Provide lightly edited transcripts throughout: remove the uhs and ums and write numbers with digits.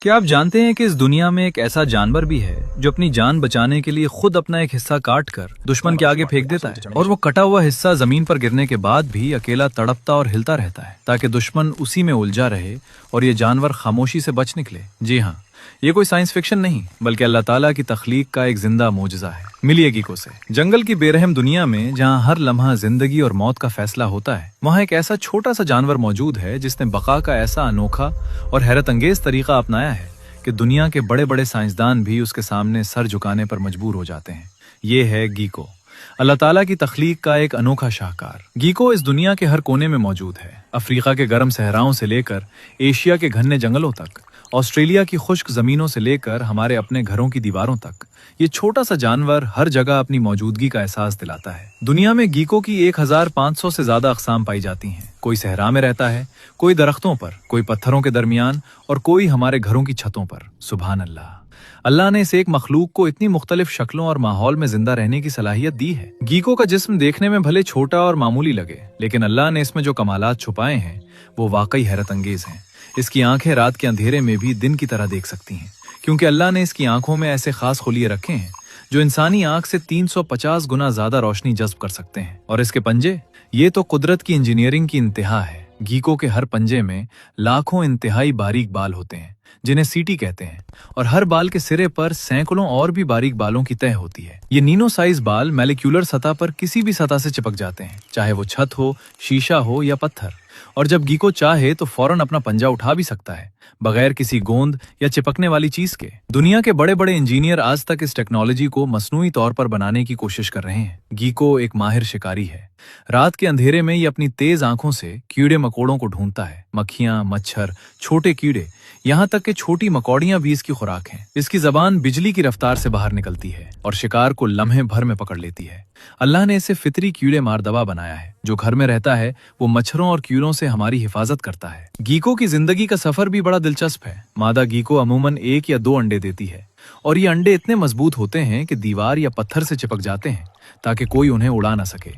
क्या आप जानते हैं कि इस दुनिया में एक ऐसा जानवर भी है जो अपनी जान बचाने के लिए खुद अपना एक हिस्सा काट कर दुश्मन के आगे फेंक देता है और वो कटा हुआ हिस्सा जमीन पर गिरने के बाद भी अकेला तड़पता और हिलता रहता है ताकि दुश्मन उसी में उलझा रहे और ये जानवर खामोशी से बच निकले। जी हाँ, ये कोई साइंस फिक्शन नहीं बल्कि अल्लाह ताला की तख्लीक का एक जिंदा मोजज़ा है। मिलिए गीको से। जंगल की बेरहम दुनिया में जहाँ हर लम्हा जिंदगी और मौत का फैसला होता है, वहाँ एक ऐसा छोटा सा जानवर मौजूद है जिसने बका का ऐसा अनोखा और हैरत अंगेज तरीका अपनाया है कि दुनिया के बड़े बड़े साइंसदान भी उसके सामने सर झुकाने पर मजबूर हो जाते हैं। ये है गीको, अल्लाह ताला की तख्लीक का एक अनोखा शाहकार। गीको इस दुनिया के हर कोने में मौजूद है, अफ्रीका के गर्म सहराओं से लेकर एशिया के घने जंगलों तक, ऑस्ट्रेलिया की खुश्क जमीनों से लेकर हमारे अपने घरों की दीवारों तक। ये छोटा सा जानवर हर जगह अपनी मौजूदगी का एहसास दिलाता है। दुनिया में गीको की 1500 से ज्यादा अक़साम पाई जाती हैं। कोई सहरा में रहता है, कोई दरख्तों पर, कोई पत्थरों के दरमियान और कोई हमारे घरों की छतों पर। सुभान अल्लाह, अल्लाह ने इस एक मखलूक को इतनी मुख्तलिफ शक्लों और माहौल में जिंदा रहने की सलाहियत दी है। गीको का जिस्म देखने में भले छोटा और मामूली लगे, लेकिन अल्लाह ने इसमें जो कमालात छुपाए हैं वो वाकई हैरत अंगेज हैं। इसकी आंखें रात के अंधेरे में भी दिन की तरह देख सकती हैं, क्योंकि अल्लाह ने इसकी आंखों में ऐसे खास खुलिये रखे हैं जो इंसानी आंख से 350 गुना ज्यादा रोशनी जज्ब कर सकते हैं। और इसके पंजे, ये तो कुदरत की इंजीनियरिंग की इंतहा है। गीको के हर पंजे में लाखों इंतहाई बारीक बाल होते हैं जिन्हें सीटी कहते हैं, और हर बाल के सिरे पर सैकड़ों और भी बारीक बालों की तह होती है। ये नीनो साइज बाल मॉलिक्यूलर सतह पर किसी भी सतह से चिपक जाते हैं, चाहे वो छत हो, शीशा हो या पत्थर। और जब गीको चाहे तो फौरन अपना पंजा उठा भी सकता है, बगैर किसी गोंद या चिपकने वाली चीज के। दुनिया के बड़े बड़े इंजीनियर आज तक इस टेक्नोलॉजी को मसनूई तौर पर बनाने की कोशिश कर रहे हैं। गीको एक माहिर शिकारी है। रात के अंधेरे में ये अपनी तेज आंखों से कीड़े मकोड़ों को ढूंढता है। मक्खियां, मच्छर, छोटे कीड़े, यहाँ तक कि छोटी मकौड़ियां भी इसकी खुराक हैं। इसकी जबान बिजली की रफ्तार से बाहर निकलती है और शिकार को लम्हे भर में पकड़ लेती है। अल्लाह ने इसे फितरी कीड़े मार दवा बनाया है। जो घर में रहता है वो मच्छरों और कीड़ों से हमारी हिफाजत करता है। गीको की जिंदगी का सफर भी बड़ा दिलचस्प है। मादा गीको अमूमन 1 या 2 अंडे देती है और ये अंडे इतने मजबूत होते हैं कि दीवार या पत्थर से चिपक जाते हैं ताकि कोई उन्हें उड़ा ना सके।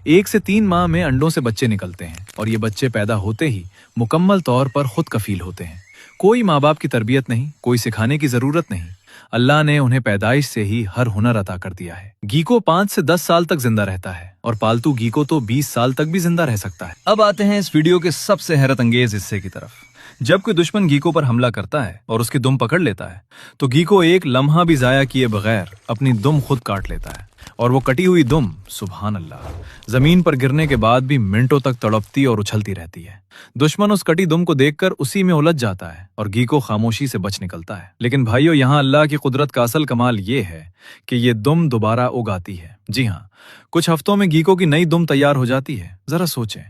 1 से 3 माह में अंडों से बच्चे निकलते हैं और ये बच्चे पैदा होते ही मुकम्मल तौर पर खुद कफील होते हैं। कोई माँ बाप की तरबियत नहीं, कोई सिखाने की जरूरत नहीं। अल्लाह ने उन्हें पैदाइश से ही हर हुनर अता कर दिया है। गीको 5 से 10 साल तक जिंदा रहता है और पालतू गीको तो 20 साल तक भी जिंदा रह सकता है। अब आते हैं इस वीडियो के सबसे हैरत अंगेज हिस्से की तरफ। जब कोई दुश्मन गीको पर हमला करता है और उसकी दुम पकड़ लेता है तो गीको एक लम्हा भी जाया किए बगैर अपनी दुम खुद काट लेता है, और वो कटी हुई दुम, सुभान अल्लाह, जमीन पर गिरने के बाद भी मिनटों तक तड़पती और उछलती रहती है। दुश्मन उस कटी दुम को देखकर उसी में उलझ जाता है और गीको खामोशी से बच निकलता है। लेकिन भाइयों, यहाँ अल्लाह की कुदरत का असल कमाल ये है कि ये दुम दोबारा उगाती है। जी हाँ, कुछ हफ्तों में गीको की नई दुम तैयार हो जाती है। जरा सोचें,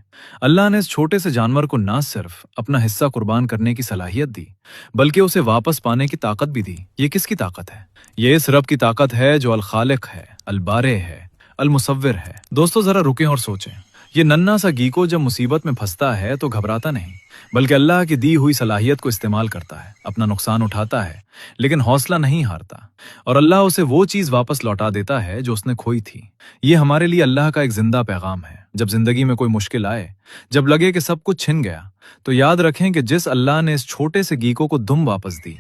अल्लाह ने इस छोटे से जानवर को ना सिर्फ अपना हिस्सा कुर्बान करने की सलाहियत दी, बल्कि उसे वापस पाने की ताकत भी दी। ये किसकी ताकत है? ये इस रब की ताकत है जो अल खालिक है, अल बारे है, अल मुसव्विर है। दोस्तों, जरा रुकें और सोचें। ये नन्हा सा गीको जब मुसीबत में फंसता है तो घबराता नहीं, बल्कि अल्लाह की दी हुई सलाहियत को इस्तेमाल करता है, अपना नुकसान उठाता है, लेकिन हौसला नहीं हारता, और अल्लाह उसे वो चीज वापस लौटा देता है जो उसने खोई थी। ये हमारे लिए अल्लाह का एक जिंदा पैगाम है। जब जिंदगी में कोई मुश्किल आए, जब लगे कि सब कुछ छिन गया, तो याद रखें कि जिस अल्लाह ने इस छोटे से गीको को दुम वापस दी,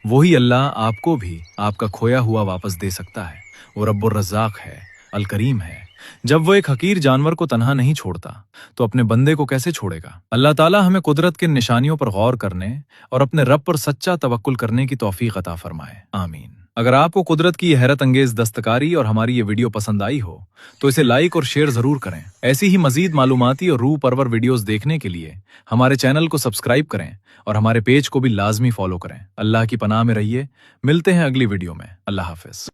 वही अल्लाह आपको भी आपका खोया हुआ वापस दे सकता है। वो रब्बुर रज़्ज़ाक़ है, अल करीम है। जब वो एक हकीर जानवर को तन्हा नहीं छोड़ता तो अपने बंदे को कैसे छोड़ेगा? अल्लाह ताला हमें कुदरत के निशानियों पर गौर करने और अपने रब पर सच्चा तवक्कुल करने की तौफीक अता फरमाए, आमीन। अगर आपको कुदरत की हैरत अंगेज दस्तकारी और हमारी ये वीडियो पसंद आई हो तो इसे लाइक और शेयर जरूर करें। ऐसी ही मजीद मालूमाती और रूह परवर वीडियोस देखने के लिए हमारे चैनल को सब्सक्राइब करें और हमारे पेज को भी लाजमी फॉलो करें। अल्लाह की पनाह में रहिए। मिलते हैं अगली वीडियो में। अल्लाह हाफिज।